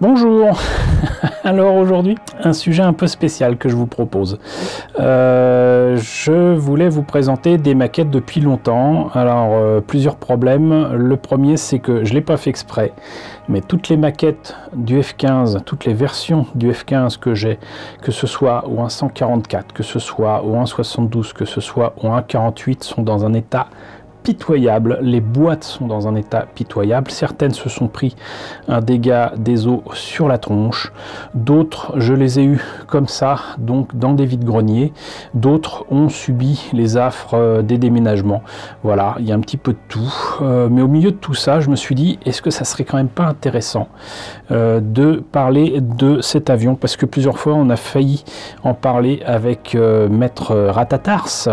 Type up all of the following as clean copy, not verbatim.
Bonjour. Alors aujourd'hui, un sujet un peu spécial que je vous propose. Je voulais vous présenter des maquettes depuis longtemps. Alors plusieurs problèmes. Le premier, c'est que je ne l'ai pas fait exprès, mais toutes les maquettes du F-15, toutes les versions du F-15 que j'ai, que ce soit au 1.44, que ce soit au 1.72, que ce soit au 1.48, sont dans un état pitoyable. Les boîtes sont dans un état pitoyable. Certaines se sont pris un dégât des eaux sur la tronche. D'autres, je les ai eues comme ça, donc dans des vides-greniers. D'autres ont subi les affres des déménagements. Voilà, il y a un petit peu de tout. Mais au milieu de tout ça, je me suis dit, est-ce que ça serait quand même pas intéressant de parler de cet avion? Parce que plusieurs fois, on a failli en parler avec Maître Ratatars,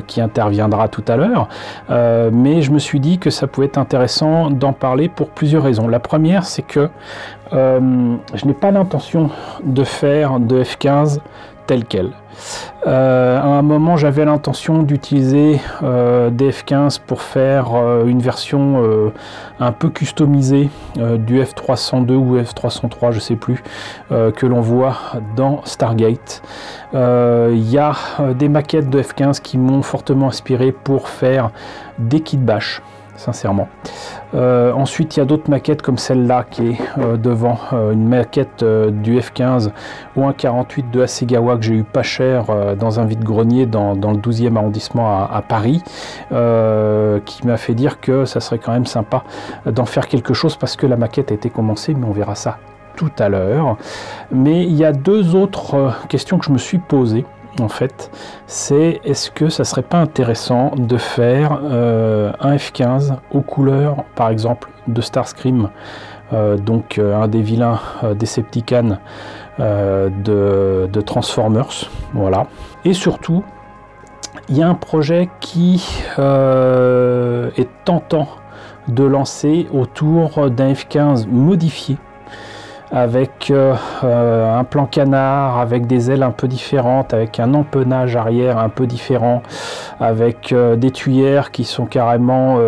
qui interviendra tout à l'heure. Mais je me suis dit que ça pouvait être intéressant d'en parler pour plusieurs raisons. La première, c'est que je n'ai pas l'intention de faire de F-15 tel quel. À un moment, j'avais l'intention d'utiliser des F-15 pour faire une version un peu customisée du F-302 ou F-303, je sais plus, que l'on voit dans Stargate. Il y a des maquettes de F-15 qui m'ont fortement inspiré pour faire des kits bash, sincèrement. Ensuite, il y a d'autres maquettes comme celle-là qui est devant, une maquette du F-15 ou un 48 de Hasegawa que j'ai eu pas cher dans un vide-grenier dans le 12e arrondissement à Paris, qui m'a fait dire que ça serait quand même sympa d'en faire quelque chose parce que la maquette a été commencée, mais on verra ça tout à l'heure. Mais il y a deux autres questions que je me suis posées. En fait, c'est est-ce que ça serait pas intéressant de faire un F-15 aux couleurs, par exemple, de Starscream, donc un des vilains Decepticons de Transformers, voilà. Et surtout, il y a un projet qui est tentant de lancer autour d'un F-15 modifié, avec un plan canard, avec des ailes un peu différentes, avec un empennage arrière un peu différent, avec des tuyères qui sont carrément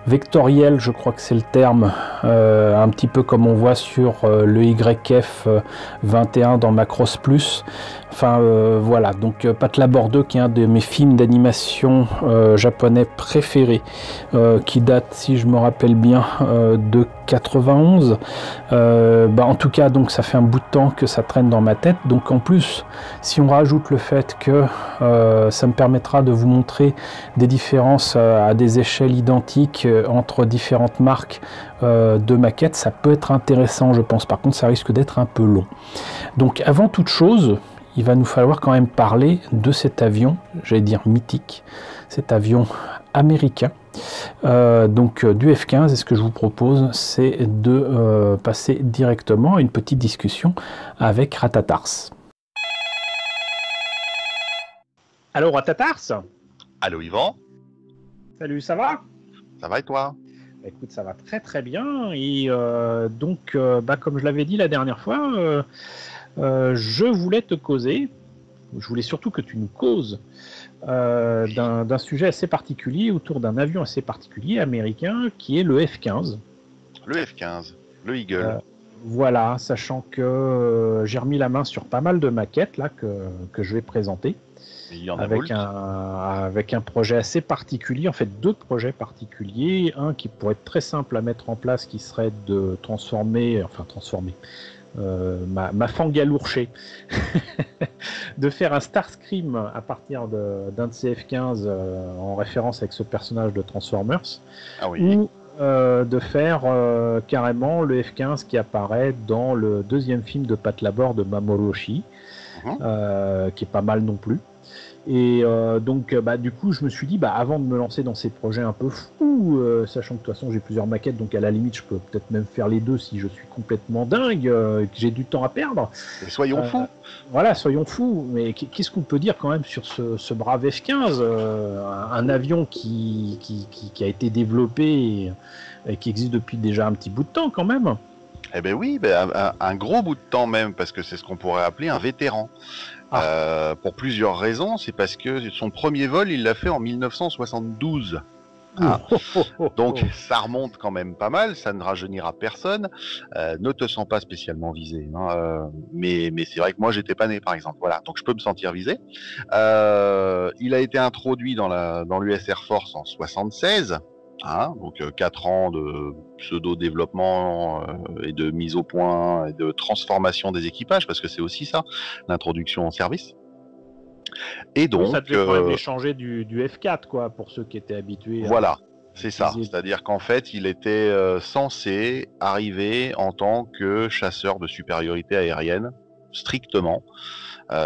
vectorielles, je crois que c'est le terme, un petit peu comme on voit sur le YF 21 dans Macross Plus. Enfin voilà, donc Pat Laborde, qui est un de mes films d'animation japonais préférés, qui date, si je me rappelle bien, de 91. En tout cas, donc ça fait un bout de temps que ça traîne dans ma tête. Donc en plus, si on rajoute le fait que ça me permettra de vous montrer des différences à des échelles identiques entre différentes marques de maquettes, ça peut être intéressant, je pense. Par contre, ça risque d'être un peu long. Donc avant toute chose, il va nous falloir quand même parler de cet avion, j'allais dire mythique, cet avion américain, donc du F-15. Et ce que je vous propose, c'est de passer directement à une petite discussion avec Ratatars. Allô Ratatars? Allô Yvan, Salut, ça va? ça va et toi? Écoute, ça va très très bien. Et donc, comme je l'avais dit la dernière fois, je voulais te causer, je voulais surtout que tu nous causes d'un sujet assez particulier autour d'un avion assez particulier américain qui est le F-15. Le F-15, le Eagle. Voilà, sachant que j'ai remis la main sur pas mal de maquettes là que je vais présenter. Il y en a avec un projet assez particulier, en fait deux projets particuliers, un qui pourrait être très simple à mettre en place, qui serait de transformer ma fangalourchée, de faire un Starscream à partir d'un de ces F-15 en référence avec ce personnage de Transformers, Ah oui. ou de faire carrément le F-15 qui apparaît dans le deuxième film de Pat Laborde de Mamoru Oshii, qui est pas mal non plus. Et donc du coup je me suis dit avant de me lancer dans ces projets un peu fous, sachant que de toute façon j'ai plusieurs maquettes, donc à la limite je peux peut-être même faire les deux si je suis complètement dingue et que j'ai du temps à perdre. Et soyons fous. Voilà, soyons fous. Mais qu'est-ce qu'on peut dire quand même sur ce brave F-15, un avion qui a été développé et qui existe depuis déjà un petit bout de temps quand même. Eh ben oui, un gros bout de temps même, parce que c'est ce qu'on pourrait appeler un vétéran. Pour plusieurs raisons. C'est parce que son premier vol, il l'a fait en 1972. Hein. Donc ça remonte quand même pas mal, ça ne rajeunira personne. Ne te sens pas spécialement visé, hein, mais c'est vrai que moi j'étais pas né par exemple. Voilà, donc je peux me sentir visé. Il a été introduit dans l'US Air Force en 76. Hein, donc 4 ans de pseudo-développement et de mise au point et de transformation des équipages, parce que c'est aussi ça, l'introduction en service. Et donc, oui, ça devait quand même les changer du F4, quoi, pour ceux qui étaient habitués. Voilà, c'est ça. C'est-à-dire qu'en fait, il était censé arriver en tant que chasseur de supériorité aérienne, strictement.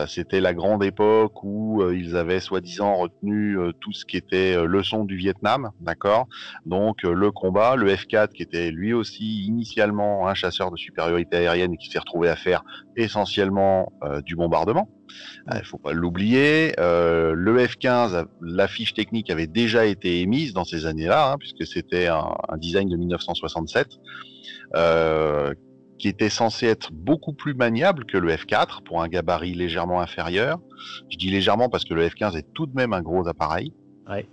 C'était la grande époque où ils avaient soi-disant retenu tout ce qui était leçon du Vietnam, d'accord. Donc le combat, le F4 qui était lui aussi initialement un chasseur de supériorité aérienne et qui s'est retrouvé à faire essentiellement du bombardement. Il faut pas l'oublier. Le F-15, la fiche technique avait déjà été émise dans ces années-là, hein, puisque c'était un design de 1967. Qui était censé être beaucoup plus maniable que le F4 pour un gabarit légèrement inférieur. Je dis légèrement parce que le F-15 est tout de même un gros appareil. Ouais.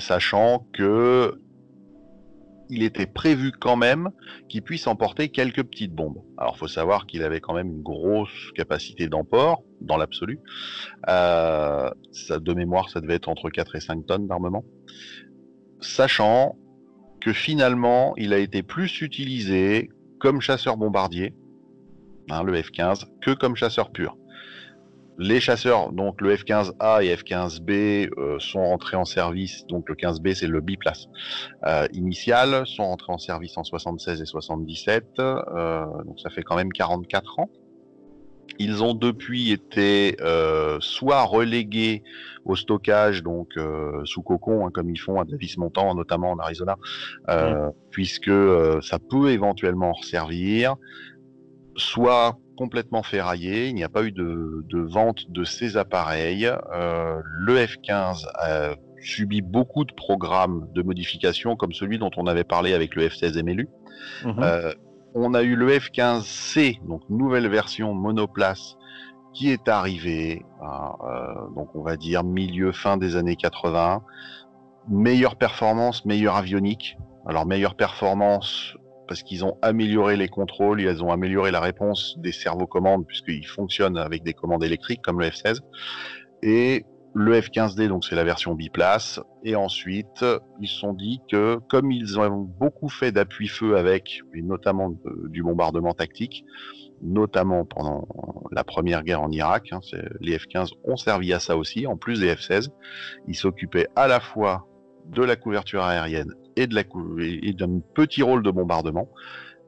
Sachant que il était prévu quand même qu'il puisse emporter quelques petites bombes. Alors, faut savoir qu'il avait quand même une grosse capacité d'emport, dans l'absolu. De mémoire, ça devait être entre 4 et 5 tonnes d'armement. Sachant que finalement, il a été plus utilisé comme chasseur bombardier, hein, le F-15, que comme chasseur pur. Les chasseurs, donc le F-15A et F-15B sont rentrés en service, donc le 15B c'est le biplace initial, sont rentrés en service en 76 et 77, donc ça fait quand même 44 ans. Ils ont depuis été soit relégués au stockage, donc sous cocon, hein, comme ils font à Davis-Monthan, notamment en Arizona, puisque ça peut éventuellement resservir, soit complètement ferraillé. Il n'y a pas eu de vente de ces appareils. Le F-15 a subi beaucoup de programmes de modification, comme celui dont on avait parlé avec le F-16 MLU. On a eu le F-15C, donc nouvelle version monoplace, qui est arrivé, donc on va dire fin des années 80. Meilleure performance, meilleure avionique. Alors meilleure performance parce qu'ils ont amélioré les contrôles, ils ont amélioré la réponse des servocommandes puisqu'ils fonctionnent avec des commandes électriques comme le F-16. Et le F-15D, donc c'est la version biplace. Et ensuite, ils se sont dit que comme ils ont beaucoup fait d'appui-feu avec, et notamment du bombardement tactique, notamment pendant la première guerre en Irak, hein, les F-15 ont servi à ça aussi, en plus des F-16. Ils s'occupaient à la fois de la couverture aérienne et d'un petit rôle de bombardement.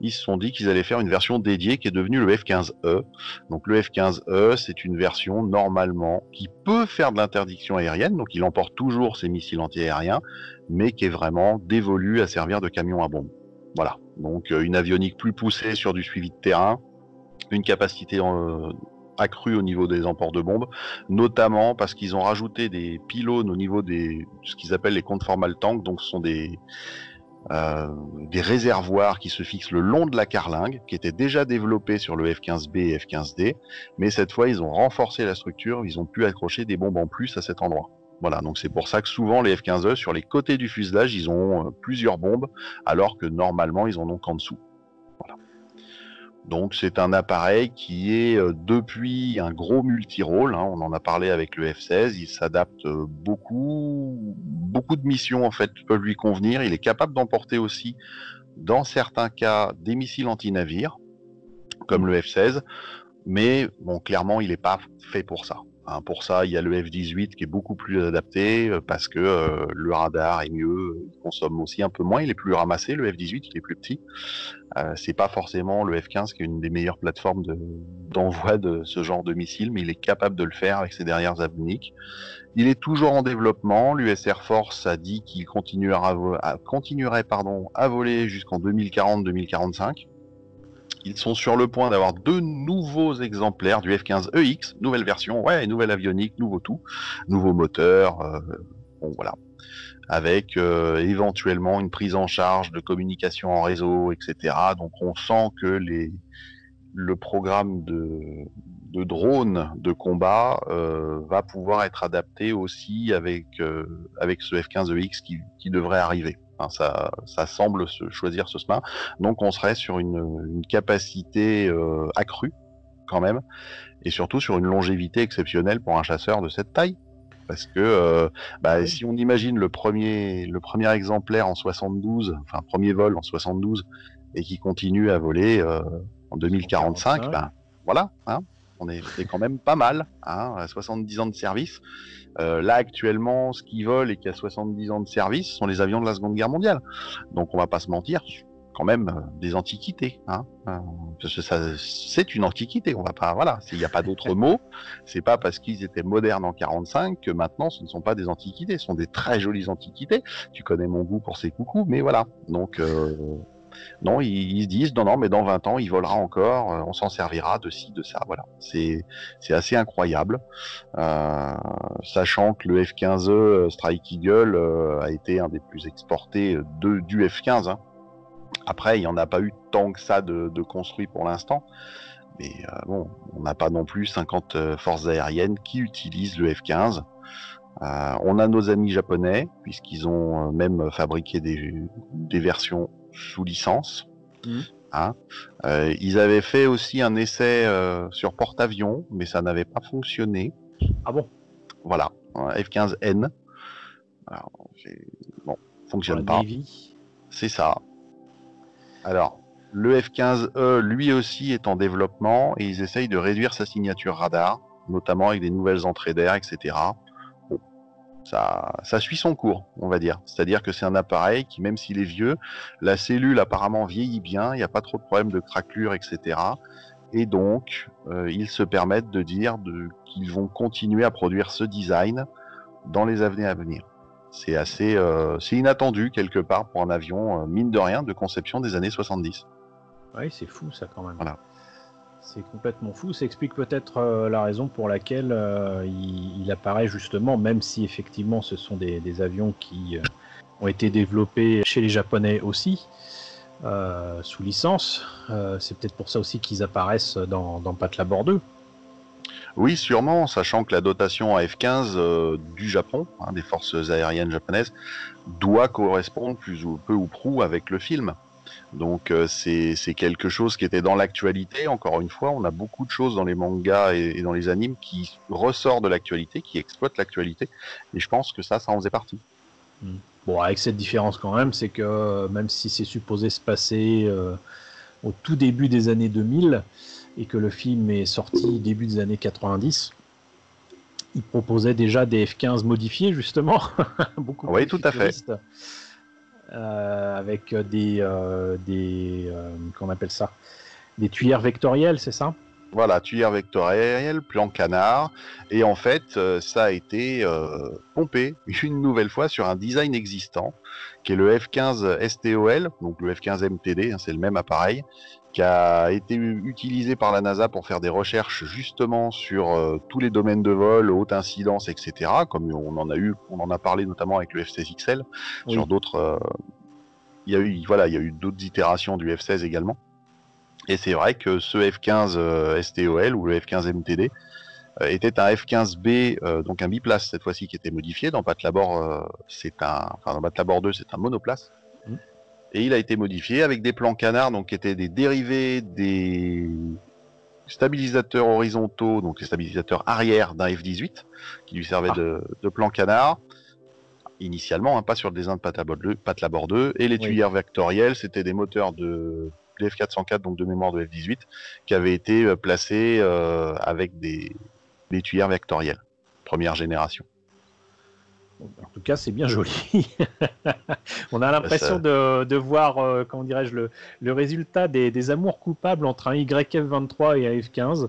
Ils se sont dit qu'ils allaient faire une version dédiée qui est devenue le F-15E. Donc le F-15E, c'est une version normalement qui peut faire de l'interdiction aérienne, donc il emporte toujours ses missiles anti-aériens, mais qui est vraiment dévolu à servir de camion à bombe. Voilà, donc une avionique plus poussée sur du suivi de terrain, une capacité accrue au niveau des emports de bombes, notamment parce qu'ils ont rajouté des pylônes au niveau de ce qu'ils appellent les conformal tanks, donc ce sont des réservoirs qui se fixent le long de la carlingue, qui étaient déjà développés sur le F-15B et F-15D, mais cette fois ils ont renforcé la structure, ils ont pu accrocher des bombes en plus à cet endroit. Voilà, donc c'est pour ça que souvent les F-15E, sur les côtés du fuselage, ils ont plusieurs bombes, alors que normalement ils en ont qu'en dessous. Voilà. Donc c'est un appareil qui est depuis un gros multirôle, hein, on en a parlé avec le F-16, il s'adapte beaucoup de missions en fait peuvent lui convenir, il est capable d'emporter aussi dans certains cas des missiles anti-navires, comme le F-16, mais bon clairement il n'est pas fait pour ça. Hein, pour ça, il y a le F-18 qui est beaucoup plus adapté parce que le radar est mieux, il consomme aussi un peu moins, il est plus ramassé, le F-18 il est plus petit. C'est pas forcément le F-15 qui est une des meilleures plateformes d'envoi de ce genre de missile, mais il est capable de le faire avec ses derrières avioniques. Il est toujours en développement. L'US Air Force a dit qu'il continuerait à voler jusqu'en 2040-2045. Ils sont sur le point d'avoir 2 nouveaux exemplaires du F-15EX, nouvelle version, nouvelle avionique, nouveau tout, nouveau moteur, bon voilà. Avec éventuellement une prise en charge de communication en réseau, etc. Donc on sent que le programme de drone de combat va pouvoir être adapté aussi avec ce F-15EX qui devrait arriver. Enfin, ça semble choisir ce chemin. Donc on serait sur une capacité accrue quand même, et surtout sur une longévité exceptionnelle pour un chasseur de cette taille. Parce que Oui. si on imagine le premier exemplaire en 72, enfin premier vol en 72, et qui continue à voler en 2045, ben voilà, hein, on est quand même pas mal, hein, à 70 ans de service. Là actuellement, ce qui vole et qui a 70 ans de service sont les avions de la Seconde Guerre mondiale. Donc on va pas se mentir, quand même des antiquités, hein. Parce que ça, c'est une antiquité. On va pas, voilà, s'il n'y a pas d'autre mot, c'est pas parce qu'ils étaient modernes en 45 que maintenant ce ne sont pas des antiquités. Ce sont des très jolies antiquités. Tu connais mon goût pour ces coucous, mais voilà. Donc non, ils se disent non, mais dans 20 ans, il volera encore. On s'en servira de ci, de ça. Voilà. C'est assez incroyable. Sachant que le F-15E Strike Eagle a été un des plus exportés du F-15. Hein. Après, il n'y en a pas eu tant que ça de construit pour l'instant. Mais bon, on n'a pas non plus 50 forces aériennes qui utilisent le F-15. On a nos amis japonais, puisqu'ils ont même fabriqué des versions sous licence. Hein. Ils avaient fait aussi un essai sur porte-avions, mais ça n'avait pas fonctionné. Ah bon? Voilà, F-15N. Alors, bon, fonctionne pas. Navy. C'est ça. Alors, le F-15E, lui aussi, est en développement et ils essayent de réduire sa signature radar, notamment avec des nouvelles entrées d'air, etc. Bon, ça suit son cours, on va dire. C'est-à-dire que c'est un appareil qui, même s'il est vieux, la cellule apparemment vieillit bien, il n'y a pas trop de problèmes de craquelure, etc. Et donc, ils se permettent de dire qu'ils vont continuer à produire ce design dans les années à venir. C'est assez c'est inattendu quelque part pour un avion, mine de rien, de conception des années 70. Oui, c'est fou ça quand même. Voilà. C'est complètement fou. Ça explique peut-être la raison pour laquelle il apparaît justement, même si effectivement ce sont des avions qui ont été développés chez les Japonais aussi, sous licence. C'est peut-être pour ça aussi qu'ils apparaissent dans Patlabor 2. Oui, sûrement, sachant que la dotation à F-15 du Japon, hein, des forces aériennes japonaises, doit correspondre peu ou prou avec le film. Donc c'est quelque chose qui était dans l'actualité. Encore une fois, on a beaucoup de choses dans les mangas et dans les animes qui ressortent de l'actualité, qui exploitent l'actualité. Et je pense que ça en faisait partie. Bon, avec cette différence quand même, c'est que même si c'est supposé se passer au tout début des années 2000 et que le film est sorti début des années 90, il proposait déjà des F-15 modifiés justement, beaucoup plus tout à fait. Avec qu'on appelle ça, des tuyères vectorielles, c'est ça? Voilà, tuyère vectorielle, plan canard, et en fait, ça a été pompé une nouvelle fois sur un design existant, qui est le F-15 STOL, donc le F-15 MTD, hein, c'est le même appareil, qui a été utilisé par la NASA pour faire des recherches justement sur tous les domaines de vol, haute incidence, etc., comme on en a parlé notamment avec le F-16 XL, Oui. sur d'autres... il y a eu d'autres itérations du F-16 également. Et c'est vrai que ce F-15 STOL ou le F-15 MTD était un F-15B, donc un biplace cette fois-ci qui était modifié. Dans Patlabor, dans Patlabor 2, c'est un monoplace. Et il a été modifié avec des plans canards, donc qui étaient des dérivés des stabilisateurs horizontaux, donc les stabilisateurs arrière d'un F-18, qui lui servaient de plan canard. Initialement, hein, pas sur le design de Patlabor 2. Et les tuyères vectorielles, c'était des moteurs de F404, donc de mémoire de F18, qui avaient été placés avec des tuyères vectorielles, première génération. En tout cas, c'est bien joli. On a l'impression de voir, comment dirais-je, le résultat des amours coupables entre un YF-23 et un F-15.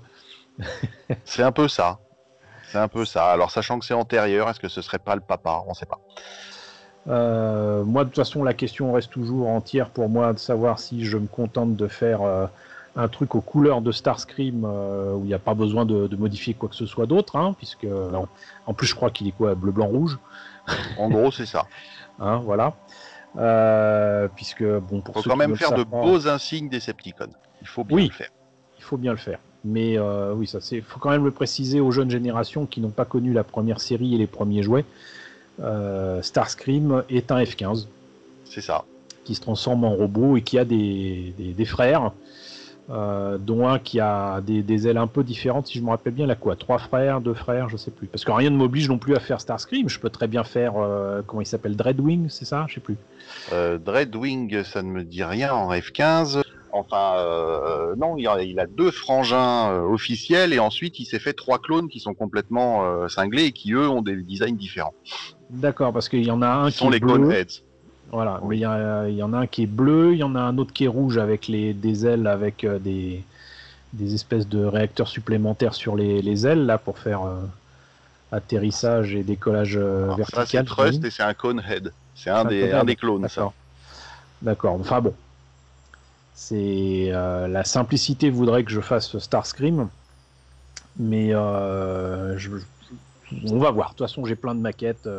C'est un peu ça. C'est un peu ça. Alors, sachant que c'est antérieur, est-ce que ce serait pas le papa? On ne sait pas. Moi, de toute façon, la question reste toujours entière pour moi de savoir si je me contente de faire un truc aux couleurs de Starscream où il n'y a pas besoin de modifier quoi que ce soit d'autre, hein, puisque en plus je crois qu'il est quoi, bleu, blanc, rouge. En gros, c'est ça. Hein, voilà. Puisque bon, pour faut ceux quand qui même ne le faire de savent pas, beaux insignes Decepticons. Il faut bien le faire. Il faut bien le faire. Mais oui, ça c'est. Faut quand même le préciser aux jeunes générations qui n'ont pas connu la première série et les premiers jouets. Starscream est un F-15. C'est ça. Qui se transforme en robot et qui a des frères, dont un qui a des ailes un peu différentes, si je me rappelle bien, là quoi, 3 frères, 2 frères, je sais plus. Parce que rien ne m'oblige non plus à faire Starscream, je peux très bien faire, comment il s'appelle, Dreadwing, c'est ça? Je sais plus. Dreadwing, ça ne me dit rien en F-15. Enfin, non, il a 2 frangins officiels et ensuite il s'est fait 3 clones qui sont complètement cinglés et qui eux ont des designs différents. D'accord, parce qu'il y en a un qui sont est les bleu. Coneheads. Voilà, oui. Mais il y en a un qui est bleu, il y en a un autre qui est rouge avec des ailes avec des espèces de réacteurs supplémentaires sur les ailes là pour faire atterrissage et décollage vertical. Ça c'est Trust et c'est un Conehead. C'est un des clones. Ça. D'accord. Enfin bon, c'est la simplicité voudrait que je fasse Starscream, mais on va voir. De toute façon, j'ai plein de maquettes.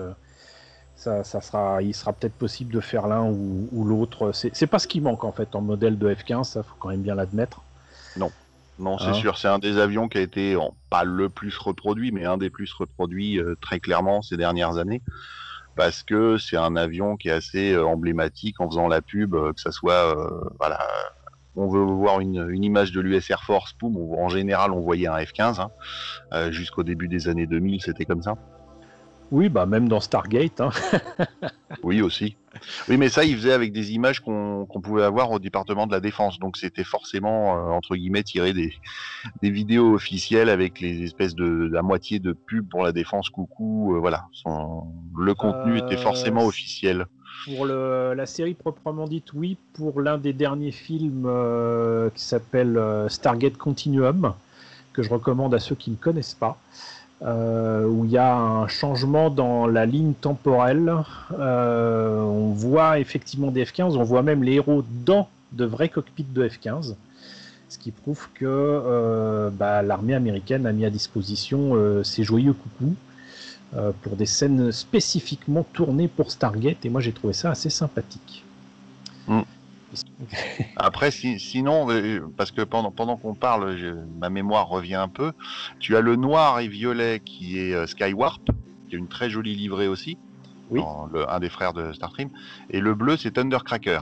Il sera peut-être possible de faire l'un ou l'autre. C'est pas ce qui manque en fait en modèle de F-15, ça faut quand même bien l'admettre. Non, c'est sûr, c'est un des avions qui a été pas le plus reproduit, mais un des plus reproduits très clairement ces dernières années, parce que c'est un avion qui est assez emblématique en faisant la pub, que ça soit voilà. On veut voir une image de l'US Air Force, boum, en général on voyait un F-15, hein, jusqu'au début des années 2000 c'était comme ça. Oui, bah même dans Stargate. Hein. Oui, aussi. Oui, mais ça, il faisait avec des images qu'on pouvait avoir au département de la Défense. Donc, c'était forcément, entre guillemets, tiré des vidéos officielles avec les espèces de la moitié de pub pour la Défense, coucou. Voilà. Le contenu était forcément officiel. Pour la série proprement dite, oui. Pour l'un des derniers films qui s'appelle Stargate Continuum, que je recommande à ceux qui ne connaissent pas. Où il y a un changement dans la ligne temporelle. On voit effectivement des F-15, on voit même les héros dans de vrais cockpits de F-15, ce qui prouve que l'armée américaine a mis à disposition ces joyeux coucous pour des scènes spécifiquement tournées pour Stargate, et moi j'ai trouvé ça assez sympathique. Après, sinon, parce que pendant qu'on parle, ma mémoire revient un peu. Tu as le noir et violet qui est Skywarp, qui est une très jolie livrée aussi, oui. Un des frères de Starstream. Et le bleu, c'est Thundercracker.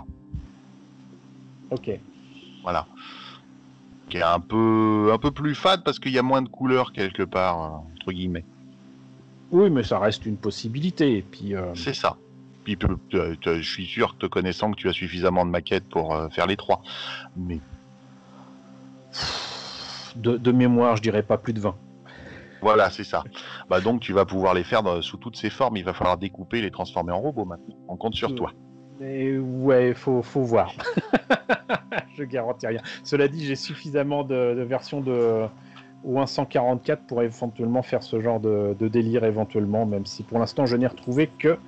Ok. Voilà. Qui est un peu plus fade parce qu'il y a moins de couleurs quelque part, entre guillemets. Oui, mais ça reste une possibilité. Et puis, c'est ça. Puis, je suis sûr que te connaissant que tu as suffisamment de maquettes pour faire les 3. Mais de mémoire, je dirais pas plus de 20. Voilà, c'est ça. Bah donc tu vas pouvoir les faire sous toutes ces formes. Il va falloir découper et les transformer en robots maintenant. On compte sur toi. Mais ouais, faut voir. Je garantis rien. Cela dit, j'ai suffisamment de versions de ou 144 pour éventuellement faire ce genre de délire éventuellement, même si pour l'instant je n'ai retrouvé que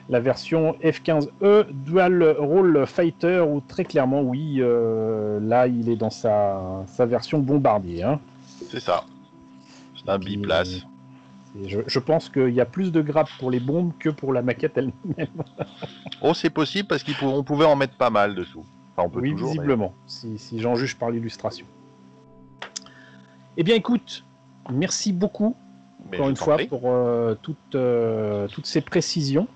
la version F-15E Dual Role Fighter, où très clairement oui, là il est dans sa version bombardier. Hein. C'est ça. C'est un biplace. Je pense qu'il y a plus de grappes pour les bombes que pour la maquette elle-même. Oh, c'est possible parce qu'on pouvait en mettre pas mal dessous. Enfin, on peut oui, toujours, visiblement, si j'en juge par l'illustration. Eh bien, écoute, merci beaucoup, encore une fois, pour toutes ces précisions.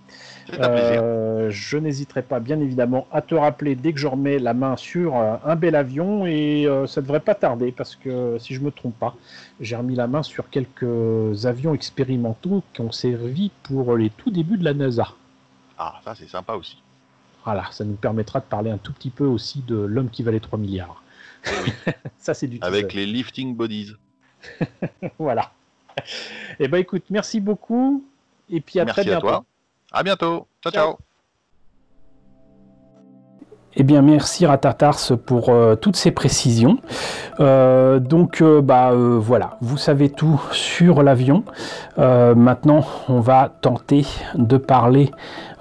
C'est un plaisir. Je n'hésiterai pas, bien évidemment, à te rappeler dès que je remets la main sur un bel avion, et ça ne devrait pas tarder, parce que, si je ne me trompe pas, j'ai remis la main sur quelques avions expérimentaux qui ont servi pour les tout débuts de la NASA. Ah, ça, c'est sympa aussi. Voilà, ça nous permettra de parler un tout petit peu aussi de l'homme qui valait 3 milliards. Oui. Ça, c'est du avec les lifting bodies. Voilà. Eh ben, écoute, merci beaucoup. Et puis à très bientôt. Merci à toi. À bientôt. Ciao, ciao. Eh bien, merci Ratatars pour toutes ces précisions. Voilà, vous savez tout sur l'avion. Maintenant, on va tenter de parler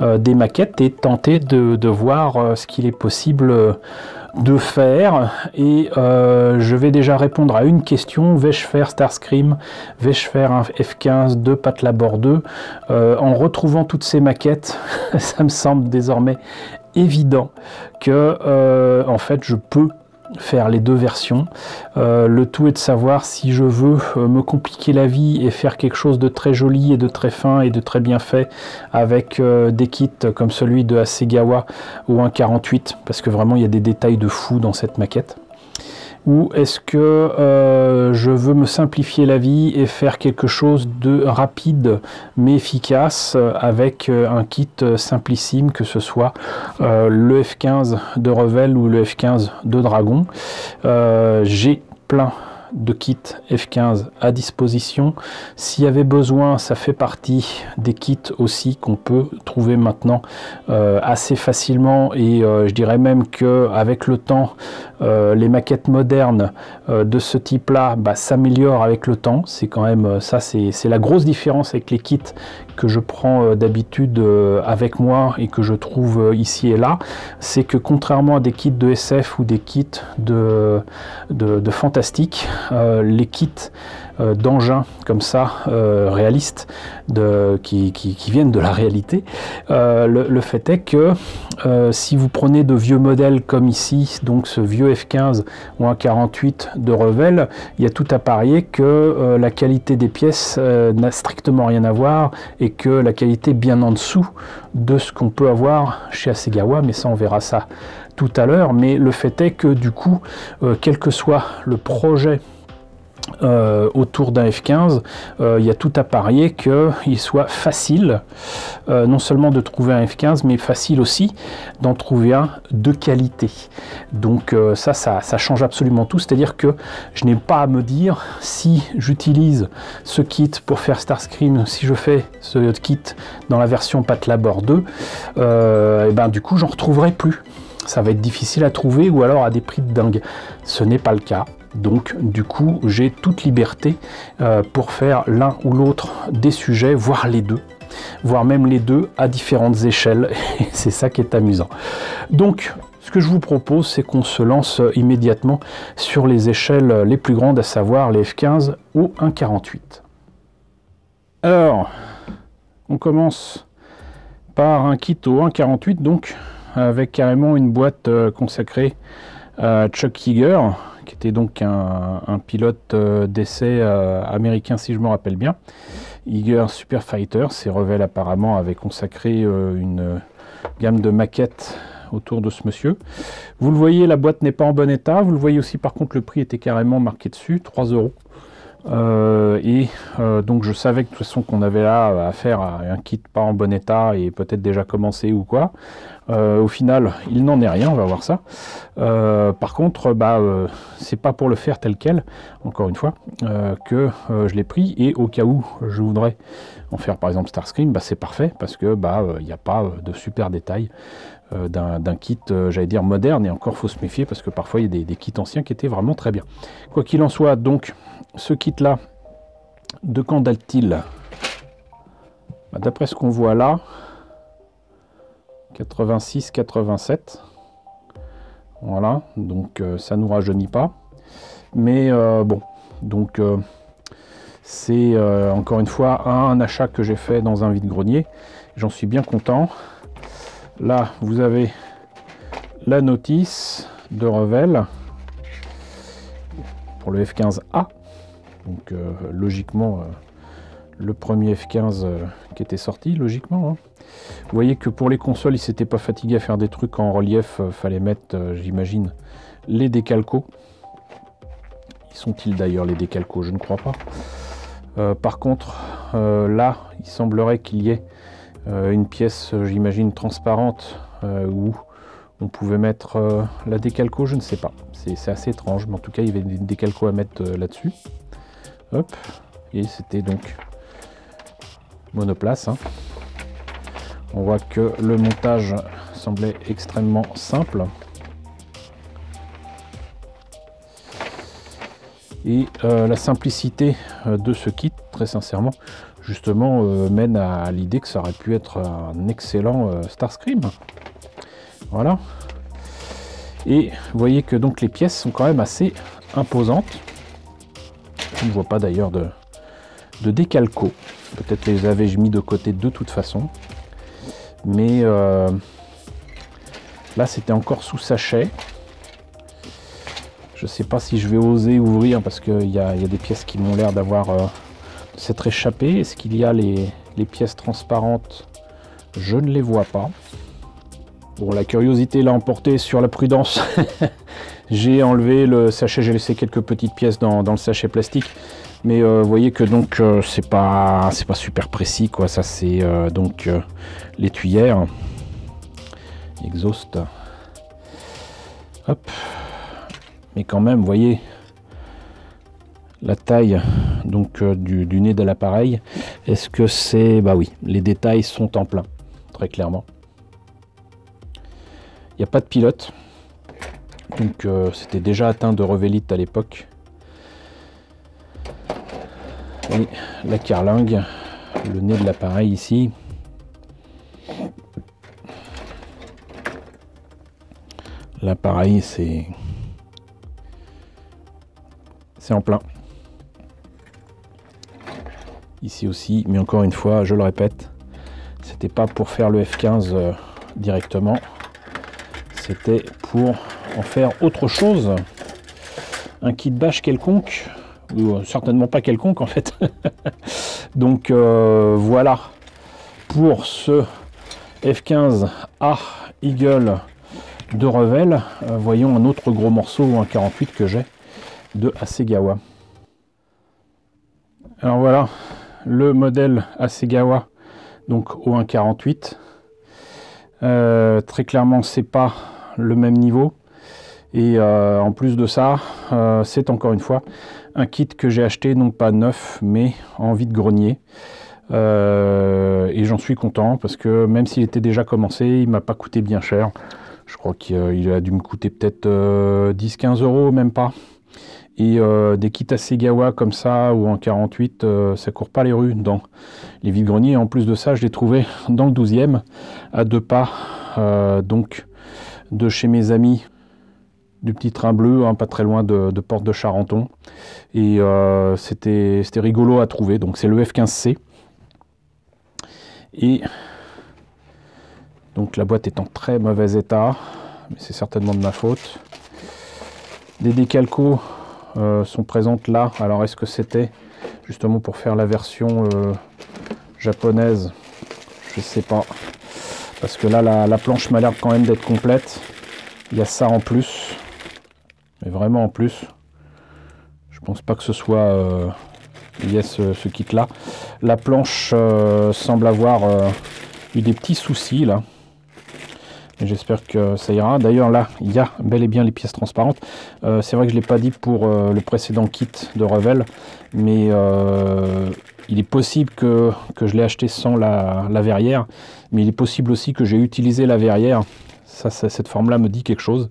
des maquettes et tenter de voir ce qu'il est possible de faire. Et je vais déjà répondre à une question. Vais-je faire Starscream? Vais-je faire un F-15 de Patlabor 2? En retrouvant toutes ces maquettes, ça me semble désormais évident que en fait je peux faire les deux versions. Le tout est de savoir si je veux me compliquer la vie et faire quelque chose de très joli et de très fin et de très bien fait avec des kits comme celui de Hasegawa ou un 48, parce que vraiment il y a des détails de fou dans cette maquette. Ou est-ce que je veux me simplifier la vie et faire quelque chose de rapide mais efficace avec un kit simplissime, que ce soit le F15 de Revell ou le F15 de Dragon. J'ai plein de kits F15 à disposition. S'il y avait besoin, ça fait partie des kits aussi qu'on peut trouver maintenant assez facilement, et je dirais même que avec le temps, les maquettes modernes de ce type là s'améliorent avec le temps. C'est quand même ça, c'est la grosse différence avec les kits que je prends d'habitude avec moi et que je trouve ici et là, c'est que contrairement à des kits de SF ou des kits de fantastique, les kits d'engins comme ça, réalistes, qui viennent de la réalité, le fait est que si vous prenez de vieux modèles comme ici, donc ce vieux F15 ou un 48 de Revell, il y a tout à parier que la qualité des pièces n'a strictement rien à voir, et que la qualité est bien en dessous de ce qu'on peut avoir chez Hasegawa, mais ça on verra ça tout à l'heure. Mais le fait est que du coup, quel que soit le projet autour d'un F15, il y a tout à parier qu'il soit facile non seulement de trouver un F15, mais facile aussi d'en trouver un de qualité. Donc ça change absolument tout, c'est-à-dire que je n'ai pas à me dire si j'utilise ce kit pour faire Starscream, si je fais ce kit dans la version Patlabor 2, et ben du coup j'en retrouverai plus. Ça va être difficile à trouver, ou alors à des prix de dingue. Ce n'est pas le cas. Donc du coup j'ai toute liberté pour faire l'un ou l'autre des sujets, voire les deux, voire même les deux à différentes échelles. Et c'est ça qui est amusant. Donc ce que je vous propose, c'est qu'on se lance immédiatement sur les échelles les plus grandes, à savoir les F15 au 1.48. Alors on commence par un kit au 1.48, donc avec carrément une boîte consacrée à Chuck Yeager, qui était donc un pilote d'essai américain, si je me rappelle bien. Yeager Super Fighter, c'est Revell apparemment avait consacré une gamme de maquettes autour de ce monsieur. Vous le voyez, la boîte n'est pas en bon état. Vous le voyez aussi, par contre, le prix était carrément marqué dessus, 3 €. Donc je savais que de toute façon qu'on avait là affaire à un kit pas en bon état et peut-être déjà commencé ou quoi. Au final il n'en est rien, on va voir ça. Par contre c'est pas pour le faire tel quel, encore une fois, que je l'ai pris, et au cas où je voudrais en faire par exemple Starscream, c'est parfait, parce que il n'y a pas de super détails d'un kit, j'allais dire moderne, et encore faut se méfier parce que parfois il y a des kits anciens qui étaient vraiment très bien. Quoi qu'il en soit, donc ce kit là, de quand date-t-il? D'après ce qu'on voit là, 86-87, voilà, donc ça nous rajeunit pas, mais bon, donc c'est encore une fois un achat que j'ai fait dans un vide-grenier, j'en suis bien content. Là vous avez la notice de Revell pour le F15A, donc logiquement le premier F15 qui était sorti, logiquement, hein. Vous voyez que pour les consoles, ils s'étaient pas fatigués à faire des trucs en relief, fallait mettre, j'imagine, les décalcos. Ils sont-ils d'ailleurs les décalcos? Je ne crois pas. Par contre, là, il semblerait qu'il y ait une pièce, j'imagine, transparente, où on pouvait mettre la décalco, je ne sais pas. C'est assez étrange, mais en tout cas, il y avait des décalcos à mettre là-dessus. Hop, et c'était donc monoplace, hein. On voit que le montage semblait extrêmement simple. Et la simplicité de ce kit, très sincèrement, justement, mène à l'idée que ça aurait pu être un excellent Starscream. Voilà. Et vous voyez que donc les pièces sont quand même assez imposantes. Je ne vois pas d'ailleurs de décalco. Peut-être les avais-je mis de côté de toute façon. Mais là c'était encore sous sachet. Je sais pas si je vais oser ouvrir parce qu'il y a des pièces qui m'ont l'air d'avoir s'être échappées. Est-ce qu'il y a les pièces transparentes? Je ne les vois pas. Bon, la curiosité l'a emporté sur la prudence. J'ai enlevé le sachet, j'ai laissé quelques petites pièces dans le sachet plastique. Mais vous voyez que donc c'est pas super précis quoi. Ça c'est donc l'étuyère. Exhaust. Hop. Mais quand même, vous voyez la taille donc du nez de l'appareil. Est-ce que c'est... Bah oui, les détails sont en plein, très clairement. Il n'y a pas de pilote. Donc c'était déjà atteint de revélite à l'époque. Et la carlingue, le nez de l'appareil ici. L'appareil c'est en plein. Ici aussi, mais encore une fois, je le répète, c'était pas pour faire le F15 directement, c'était pour en faire autre chose, un kit bash quelconque, ou certainement pas quelconque en fait. Donc voilà pour ce F15A Eagle de Revell. Voyons un autre gros morceau, un 48 que j'ai de Hasegawa. Alors voilà le modèle Hasegawa, donc au 1.48. Très clairement c'est pas le même niveau et en plus de ça c'est encore une fois un kit que j'ai acheté non pas neuf mais en vide-grenier et j'en suis content parce que même s'il était déjà commencé, il m'a pas coûté bien cher. Je crois qu'il a dû me coûter peut-être 10-15 €, même pas. Et des kits Hasegawa comme ça ou en 48, ça court pas les rues dans les vide-greniers. En plus de ça, je l'ai trouvé dans le 12e, à 2 pas donc de chez mes amis du Petit Train Bleu, hein, pas très loin de Porte de Charenton. Et c'était rigolo à trouver. Donc c'est le F15C. Et donc la boîte est en très mauvais état, mais c'est certainement de ma faute. Des décalcos sont présentes là. Alors est-ce que c'était justement pour faire la version japonaise? Je sais pas. Parce que là la planche m'a l'air quand même d'être complète. Il y a ça en plus. Mais vraiment en plus. Je pense pas que ce soit ce kit là. La planche semble avoir eu des petits soucis là. J'espère que ça ira. D'ailleurs là, il y a bel et bien les pièces transparentes. C'est vrai que je ne l'ai pas dit pour le précédent kit de Revell, mais il est possible que je l'ai acheté sans la verrière, mais il est possible aussi que j'ai utilisé la verrière. Cette forme-là me dit quelque chose.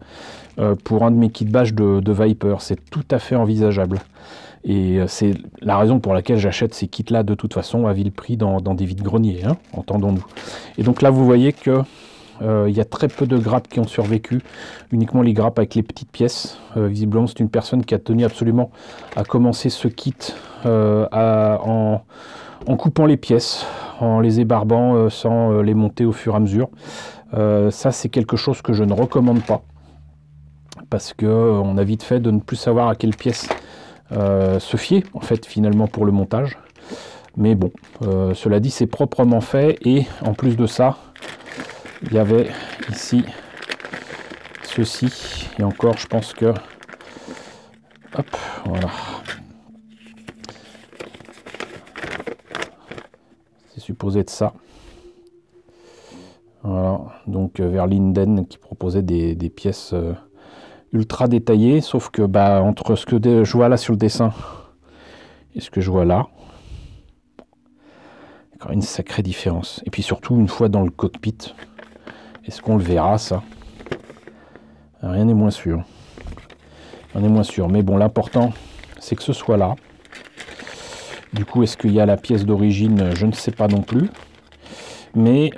Pour un de mes kits bash de Viper, c'est tout à fait envisageable. Et c'est la raison pour laquelle j'achète ces kits-là de toute façon à vil prix dans des vides-greniers, hein, entendons-nous. Et donc là, vous voyez que il y a très peu de grappes qui ont survécu, uniquement les grappes avec les petites pièces. Visiblement, c'est une personne qui a tenu absolument à commencer ce kit en coupant les pièces, en les ébarbant sans les monter au fur et à mesure. Ça, c'est quelque chose que je ne recommande pas, parce qu'on a vite fait de ne plus savoir à quelle pièce se fier, en fait, finalement, pour le montage. Mais bon, cela dit, c'est proprement fait, et en plus de ça, il y avait ici ceci, et encore je pense que hop, voilà, c'est supposé être ça. Voilà, donc vers Linden qui proposait des pièces ultra détaillées, sauf que bah, entre ce que je vois là sur le dessin et ce que je vois là, il y a quand même une sacrée différence. Et puis surtout, une fois dans le cockpit, est-ce qu'on le verra, ça? Rien n'est moins sûr. Rien n'est moins sûr. Mais bon, l'important, c'est que ce soit là. Du coup, est-ce qu'il y a la pièce d'origine? Je ne sais pas non plus. Mais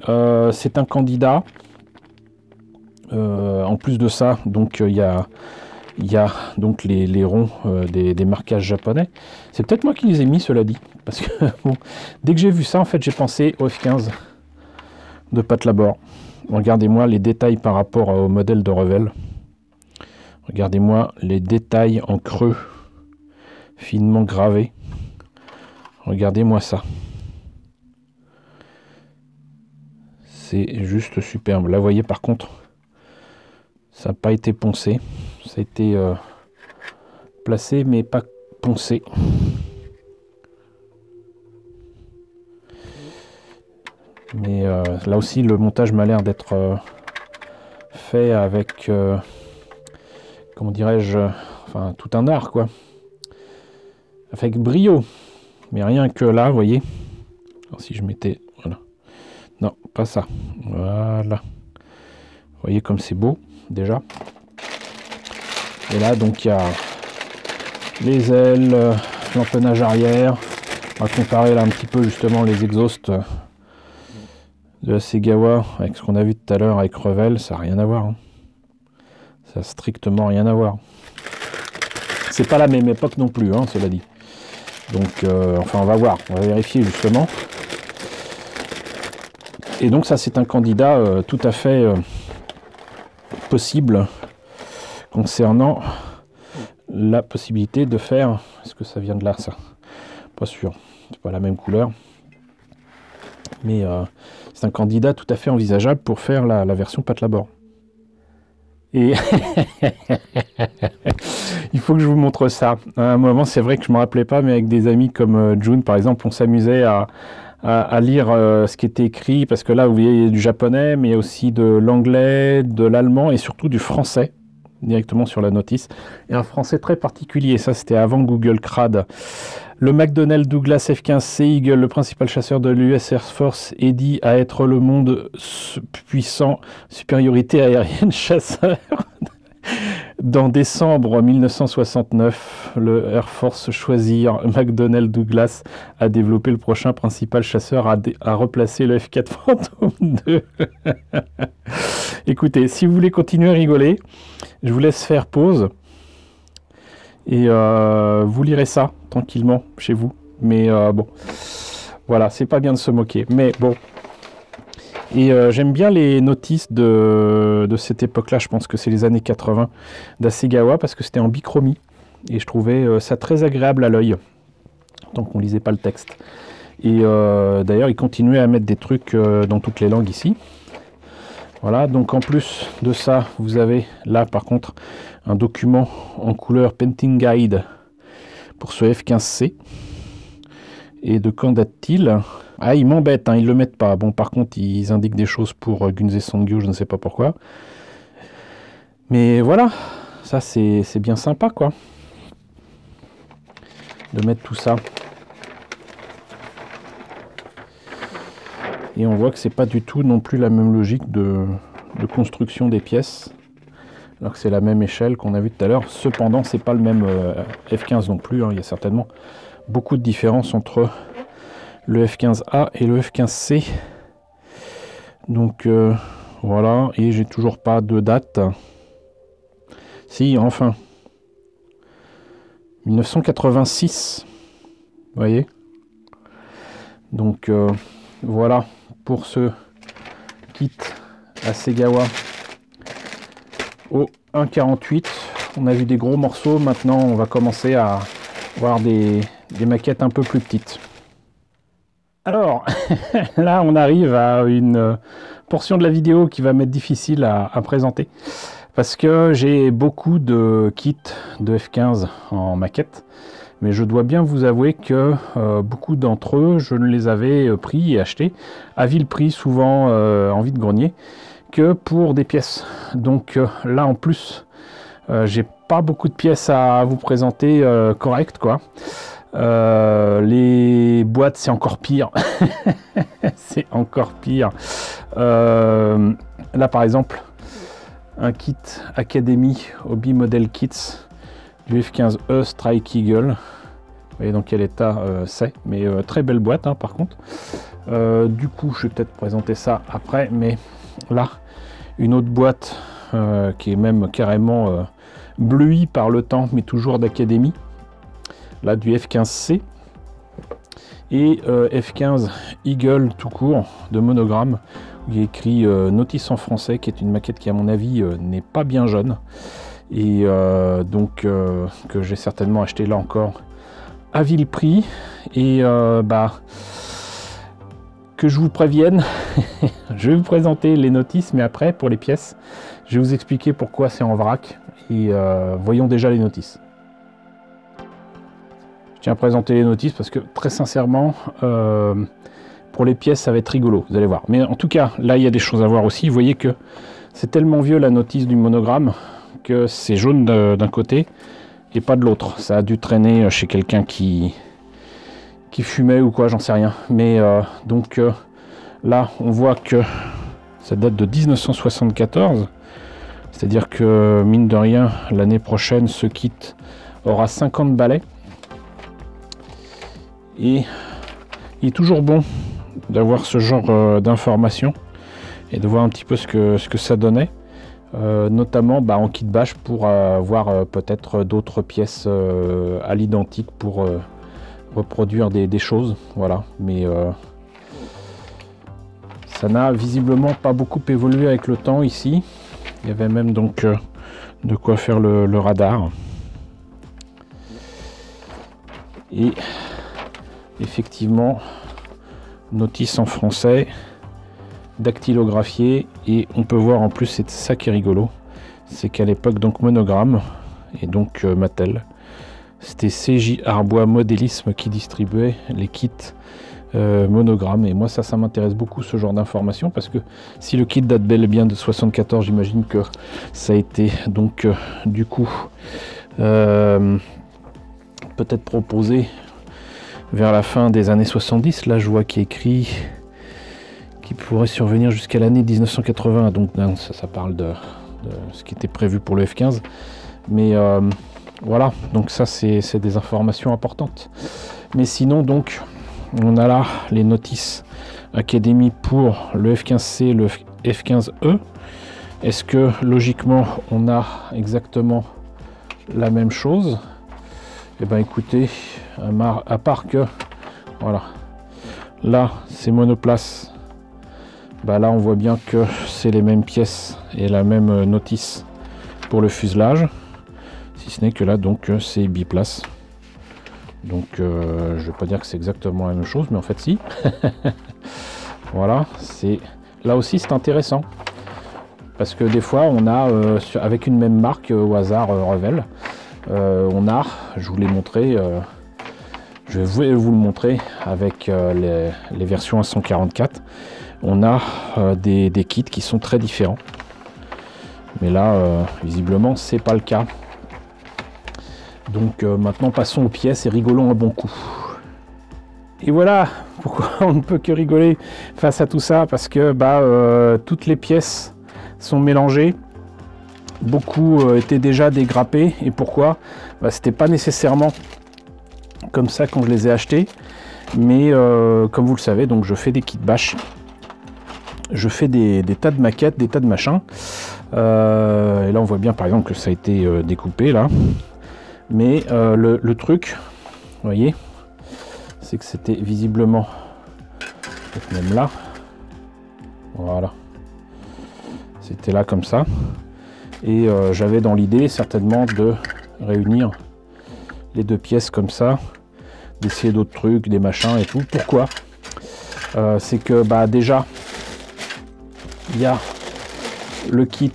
c'est un candidat. En plus de ça, donc il y a donc les ronds des marquages japonais. C'est peut-être moi qui les ai mis, cela dit. Parce que bon, dès que j'ai vu ça, en fait, j'ai pensé au F15 de Patlabor. Regardez-moi les détails par rapport au modèle de Revell. Regardez-moi les détails en creux, finement gravés. Regardez-moi ça. C'est juste superbe. Là, vous voyez, par contre, ça n'a pas été poncé. Ça a été placé, mais pas poncé. Mais là aussi, le montage m'a l'air d'être fait avec, comment dirais-je, enfin, tout un art, quoi. Avec brio. Mais rien que là, vous voyez. Alors, si je mettais... Voilà. Non, pas ça. Voilà. Vous voyez comme c'est beau, déjà. Et là, donc, il y a les ailes, l'empennage arrière. On va comparer là un petit peu, justement, les exhausts de la Hasegawa avec ce qu'on a vu tout à l'heure avec Revell. Ça n'a rien à voir. Hein. Ça n'a strictement rien à voir. C'est pas la même époque non plus, hein, cela dit. Donc, enfin, on va voir. On va vérifier, justement. Et donc ça c'est un candidat tout à fait possible concernant la possibilité de faire... Est-ce que ça vient de là ça? Pas sûr, c'est pas la même couleur. Mais c'est un candidat tout à fait envisageable pour faire la version Patlabor. Et il faut que je vous montre ça. À un moment c'est vrai que je ne me rappelais pas, mais avec des amis comme June par exemple, on s'amusait à lire ce qui était écrit, parce que là, vous voyez, il y a du japonais, mais il y a aussi de l'anglais, de l'allemand et surtout du français, directement sur la notice. Et un français très particulier, ça c'était avant Google Crad. Le McDonnell Douglas F-15C Eagle, le principal chasseur de l'US Air Force, est dit à être le monde puissant, supériorité aérienne chasseur. Dans décembre 1969, le Air Force choisit McDonnell Douglas à développer le prochain principal chasseur à replacer le F-4 Phantom II. Écoutez, si vous voulez continuer à rigoler, je vous laisse faire pause et vous lirez ça tranquillement chez vous. Mais bon, voilà, c'est pas bien de se moquer. Mais bon. Et j'aime bien les notices de cette époque-là, je pense que c'est les années 80 d'Hasegawa, parce que c'était en bichromie. Et je trouvais ça très agréable à l'œil, tant qu'on lisait pas le texte. Et d'ailleurs, ils continuaient à mettre des trucs dans toutes les langues ici. Voilà, donc en plus de ça, vous avez là par contre un document en couleur Painting Guide pour ce F-15C. Et de quand date-t-il? Ah, ils m'embêtent, hein, ils le mettent pas. Bon, par contre, ils indiquent des choses pour Gunze Sangyo, je ne sais pas pourquoi. Mais voilà, ça c'est bien sympa, quoi. De mettre tout ça. Et on voit que c'est pas du tout non plus la même logique de construction des pièces. Alors que c'est la même échelle qu'on a vu tout à l'heure. Cependant, c'est pas le même F-15 non plus. Hein. Il y a certainement beaucoup de différences entre le F-15A et le F-15C. Donc voilà, et j'ai toujours pas de date. Si, enfin. 1986. Vous voyez? Donc voilà pour ce kit Hasegawa au 1,48. On a vu des gros morceaux. Maintenant, on va commencer à voir des maquettes un peu plus petites. Alors, là, on arrive à une portion de la vidéo qui va m'être difficile à présenter. Parce que j'ai beaucoup de kits de F-15 en maquette. Mais je dois bien vous avouer que beaucoup d'entre eux, je ne les avais pris et achetés à vil prix, souvent en vide-grenier, que pour des pièces. Donc là, en plus, j'ai pas beaucoup de pièces à vous présenter correctes, quoi. Les boîtes, c'est encore pire. C'est encore pire. Là, par exemple, un kit Academy Hobby Model Kits du F-15E Strike Eagle. Vous voyez dans quel état c'est, mais très belle boîte, hein, par contre. Du coup, je vais peut-être présenter ça après, mais là, une autre boîte qui est même carrément bleuie par le temps, mais toujours d'Académie. Là, du F-15C et F-15 Eagle tout court de monogramme. Il y a écrit Notice en français, qui est une maquette qui, à mon avis, n'est pas bien jeune. et donc que j'ai certainement acheté là encore à vil prix. Et que je vous prévienne, je vais vous présenter les notices, mais après pour les pièces, je vais vous expliquer pourquoi c'est en vrac. Et voyons déjà les notices. Je tiens à présenter les notices parce que très sincèrement, pour les pièces ça va être rigolo, vous allez voir. Mais en tout cas, là il y a des choses à voir aussi. Vous voyez que c'est tellement vieux la notice du monogramme que c'est jaune d'un côté et pas de l'autre. Ça a dû traîner chez quelqu'un qui fumait ou quoi, j'en sais rien. Mais donc là on voit que ça date de 1974. C'est-à-dire que, mine de rien, l'année prochaine, ce kit aura 50 balais. Et il est toujours bon d'avoir ce genre d'informations et de voir un petit peu ce que ça donnait. Notamment en kit bash pour avoir peut-être d'autres pièces à l'identique pour reproduire des choses. Voilà. Mais ça n'a visiblement pas beaucoup évolué avec le temps ici. Il y avait même donc de quoi faire le radar. Et effectivement, notice en français, dactylographié, et on peut voir en plus, c'est ça qui est rigolo, c'est qu'à l'époque donc Monogramme et donc Mattel, c'était CJ Arbois Modélisme qui distribuait les kits Monogramme. Et moi ça m'intéresse beaucoup, ce genre d'informations, parce que si le kit date bel et bien de 74, j'imagine que ça a été donc du coup peut-être proposé vers la fin des années 70. Là je vois qu'il est écrit qui pourrait survenir jusqu'à l'année 1980, donc non, ça parle de ce qui était prévu pour le F15, mais voilà, donc ça c'est des informations importantes. Mais sinon donc on a là les notices Académie pour le F15C, le F15E. Est-ce que logiquement on a exactement la même chose? Eh bien écoutez, à part que voilà, là c'est monoplace, là on voit bien que c'est les mêmes pièces et la même notice pour le fuselage, si ce n'est que là donc c'est biplace. Donc je ne vais pas dire que c'est exactement la même chose, mais en fait si. Voilà, là aussi c'est intéressant. Parce que des fois on a, avec une même marque au hasard Revell, on a, je vous l'ai montré, je vais vous le montrer avec les versions à 144, on a des kits qui sont très différents. Mais là, visiblement, c'est pas le cas. Donc maintenant passons aux pièces et rigolons un bon coup. Et voilà pourquoi on ne peut que rigoler face à tout ça, parce que toutes les pièces sont mélangées. Beaucoup étaient déjà dégrappés. Et pourquoi? C'était pas nécessairement comme ça quand je les ai achetés. Mais comme vous le savez, donc je fais des kits bash. Je fais des tas de maquettes, des tas de machins. Et là on voit bien par exemple que ça a été découpé là. Mais le truc, vous voyez, c'est que c'était visiblement peut-être même là. Voilà. C'était là comme ça. Et j'avais dans l'idée certainement de réunir les deux pièces comme ça, d'essayer d'autres trucs, des machins et tout. Pourquoi? C'est que déjà il y a le kit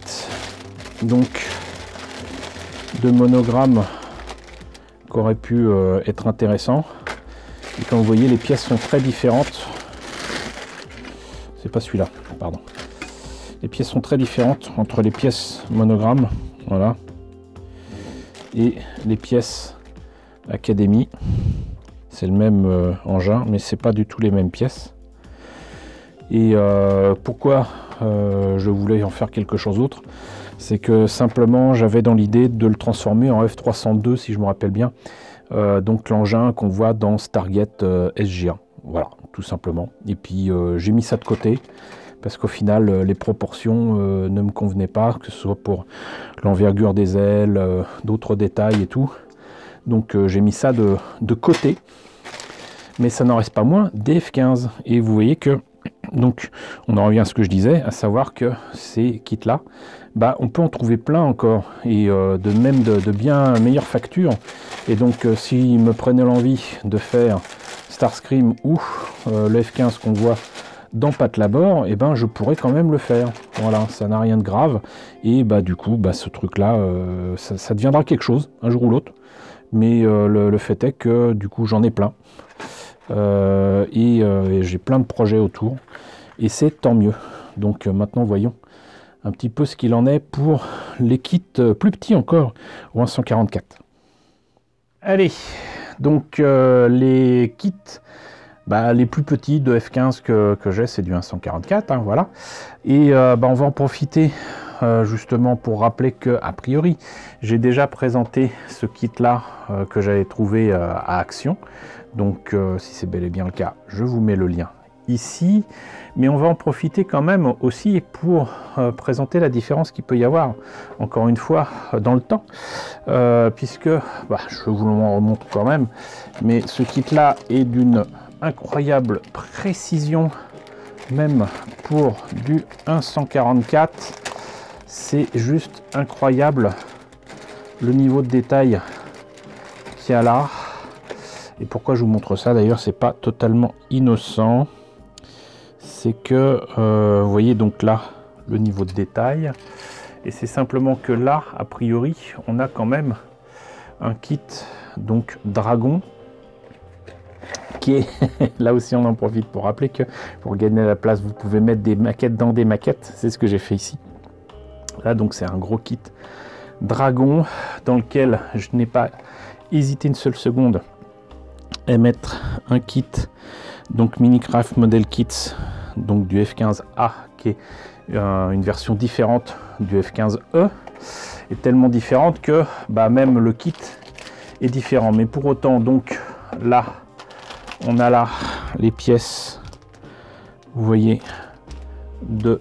donc de Monogramme qui aurait pu être intéressant. Et comme vous voyez, les pièces sont très différentes. C'est pas celui-là, pardon. Les pièces sont très différentes entre les pièces Monogramme, voilà, et les pièces Académie. C'est le même engin, mais c'est pas du tout les mêmes pièces. Et pourquoi je voulais en faire quelque chose d'autre, c'est que simplement j'avais dans l'idée de le transformer en F302, si je me rappelle bien, donc l'engin qu'on voit dans Stargate SG1, voilà, tout simplement. Et puis j'ai mis ça de côté parce qu'au final les proportions ne me convenaient pas, que ce soit pour l'envergure des ailes, d'autres détails et tout. Donc j'ai mis ça de côté, mais ça n'en reste pas moins des F15. Et vous voyez que Donc on en revient à ce que je disais, à savoir que ces kits là, on peut en trouver plein encore, et de même de bien meilleure facture. Et donc s'il me prenait l'envie de faire Starscream ou le F15 qu'on voit dans Patlabor, et je pourrais quand même le faire. Voilà, ça n'a rien de grave. Et du coup, ce truc là, ça deviendra quelque chose, un jour ou l'autre. Mais le fait est que du coup j'en ai plein. Et j'ai plein de projets autour. Et c'est tant mieux. Donc maintenant voyons un petit peu ce qu'il en est pour les kits plus petits encore, au 144. Allez, donc les kits les plus petits de F15 que j'ai, c'est du 144, hein, voilà. Et on va en profiter justement pour rappeler que, a priori, j'ai déjà présenté ce kit là que j'avais trouvé à Action. Donc si c'est bel et bien le cas, je vous mets le lien ici. Mais on va en profiter quand même aussi pour présenter la différence qu'il peut y avoir, encore une fois, dans le temps. Puisque, je vous le remonte quand même, mais ce kit là est d'une incroyable précision, même pour du 144. C'est juste incroyable le niveau de détail qu'il y a là. Et pourquoi je vous montre ça d'ailleurs, c'est pas totalement innocent, c'est que vous voyez donc là le niveau de détail, et c'est simplement que là a priori on a quand même un kit donc Dragon qui est là aussi. On en profite pour rappeler que pour gagner la place vous pouvez mettre des maquettes dans des maquettes, c'est ce que j'ai fait ici. Là donc c'est un gros kit Dragon dans lequel je n'ai pas hésité une seule seconde à mettre un kit donc Minicraft Model Kits donc du F15A, qui est une version différente du F15E, et tellement différente que même le kit est différent. Mais pour autant, donc là on a là les pièces, vous voyez, de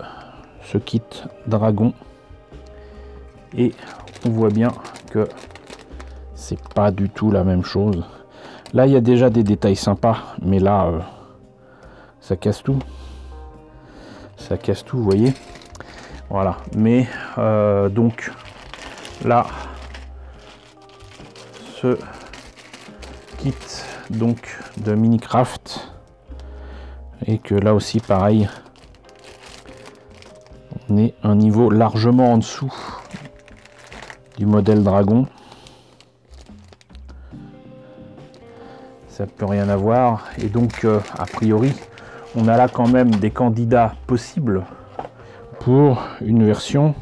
ce kit Dragon, et on voit bien que c'est pas du tout la même chose. Là il y a déjà des détails sympas, mais là ça casse tout, vous voyez. Voilà, mais donc là ce kit donc de Minicraft, et que là aussi pareil, on est un niveau largement en dessous du modèle Dragon. Ça peut rien avoir, et donc a priori on a là quand même des candidats possibles pour une version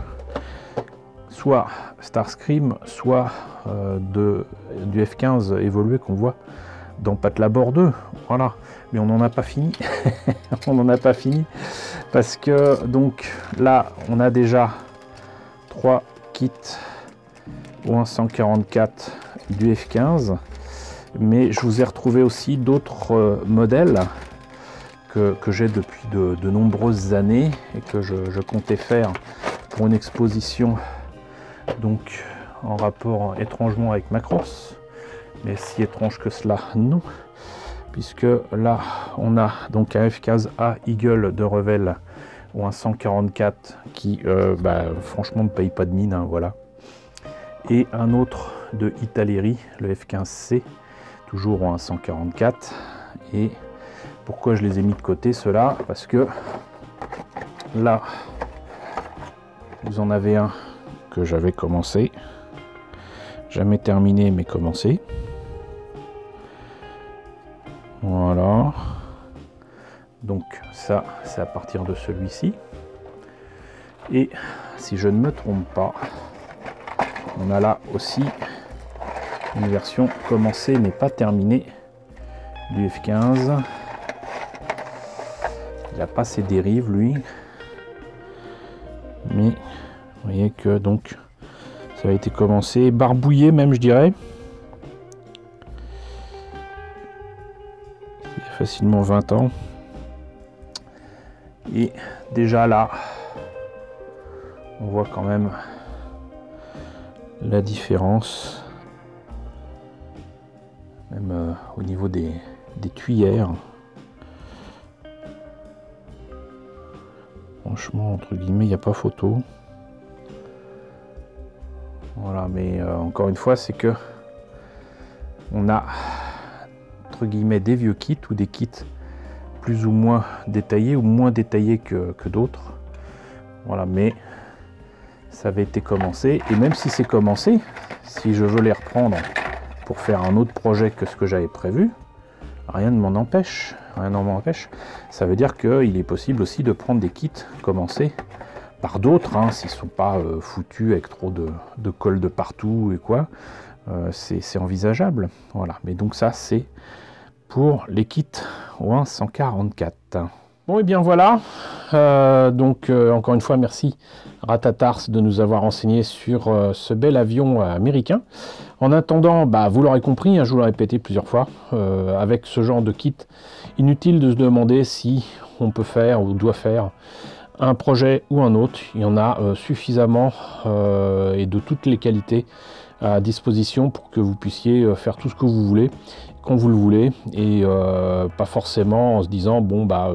soit Starscream, soit du F15 évolué qu'on voit dans Patlabor 2. Voilà, mais on n'en a pas fini. On n'en a pas fini parce que donc là on a déjà 3 kits au 144 du F15, mais je vous ai retrouvé aussi d'autres modèles que j'ai depuis de nombreuses années, et que je comptais faire pour une exposition donc en rapport étrangement avec Macross, mais si étrange que cela, non, puisque là on a donc un F15A Eagle de Revel ou un 144 qui franchement ne paye pas de mine, hein, voilà, et un autre de Italeri, le F15C, toujours en 144. Et pourquoi je les ai mis de côté ceux-là? Parce que là vous en avez un que j'avais commencé, jamais terminé mais commencé, voilà, donc ça c'est à partir de celui-ci. Et si je ne me trompe pas, on a là aussi une version commencée mais pas terminée du F15. Il n'a pas ses dérives lui, mais vous voyez que donc ça a été commencé, barbouillé même, je dirais. Il y a facilement 20 ans. Et déjà là, on voit quand même la différence, même au niveau des tuyères. Franchement, entre guillemets, il n'y a pas photo. Voilà, mais encore une fois, c'est que on a, entre guillemets, des vieux kits ou des kits plus ou moins détaillés ou moins détaillés que d'autres. Voilà, mais ça avait été commencé. Et même si c'est commencé, si je veux les reprendre pour faire un autre projet que ce que j'avais prévu, rien ne m'en empêche. Rien ne m'en empêche. Ça veut dire qu'il est possible aussi de prendre des kits commencés par d'autres, hein, s'ils ne sont pas foutus avec trop de colle de partout et quoi. C'est envisageable. Voilà. Mais donc ça, c'est pour les kits OIN 144. Bon, et bien voilà. Donc, encore une fois, merci Ratatars de nous avoir renseigné sur ce bel avion américain. En attendant, bah, vous l'aurez compris, hein, je vous l'ai répété plusieurs fois, avec ce genre de kit, inutile de se demander si on peut faire ou doit faire un projet ou un autre. Il y en a suffisamment et de toutes les qualités à disposition pour que vous puissiez faire tout ce que vous voulez, quand vous le voulez, et pas forcément en se disant bon bah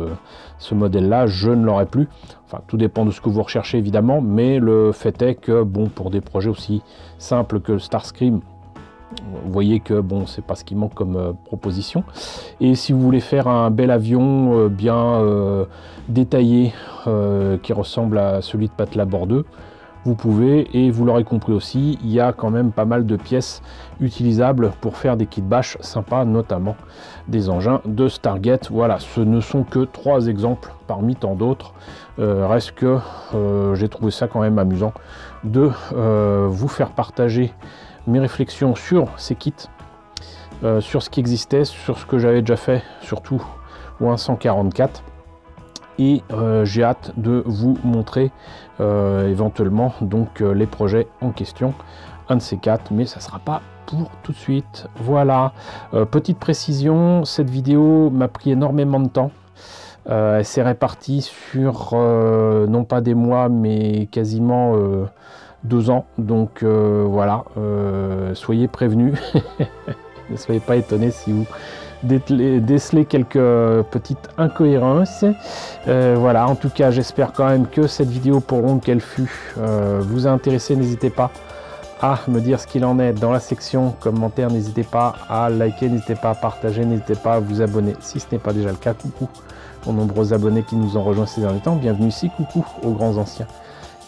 ce modèle là je ne l'aurai plus. Enfin, tout dépend de ce que vous recherchez évidemment, mais le fait est que bon, pour des projets aussi simples que le Starscream, vous voyez que bon, c'est pas ce qui manque comme proposition. Et si vous voulez faire un bel avion bien détaillé qui ressemble à celui de Patt Labor 2, vous pouvez, et vous l'aurez compris aussi, il y a quand même pas mal de pièces utilisables pour faire des kits bash sympas, notamment des engins de Stargate. Voilà, ce ne sont que 3 exemples parmi tant d'autres. Reste que j'ai trouvé ça quand même amusant de vous faire partager mes réflexions sur ces kits, sur ce qui existait, sur ce que j'avais déjà fait, surtout OIN 144. Et j'ai hâte de vous montrer éventuellement donc les projets en question, un de ces 4, mais ça sera pas pour tout de suite. Voilà, petite précision, cette vidéo m'a pris énormément de temps. Elle s'est répartie sur non pas des mois mais quasiment 2 ans, donc voilà, soyez prévenus. Ne soyez pas étonnés si vous déceler quelques petites incohérences. Voilà, en tout cas j'espère quand même que cette vidéo, pour longue qu'elle fut, vous a intéressé. N'hésitez pas à me dire ce qu'il en est dans la section commentaires, n'hésitez pas à liker, n'hésitez pas à partager, n'hésitez pas à vous abonner si ce n'est pas déjà le cas. Coucou aux nombreux abonnés qui nous ont rejoints ces derniers temps, bienvenue ici, coucou aux grands anciens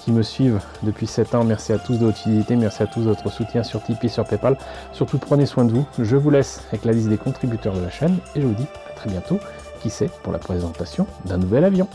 qui me suivent depuis 7 ans, merci à tous de votre fidélité, merci à tous de votre soutien sur Tipeee et sur Paypal. Surtout prenez soin de vous, je vous laisse avec la liste des contributeurs de la chaîne et je vous dis à très bientôt, qui sait, pour la présentation d'un nouvel avion.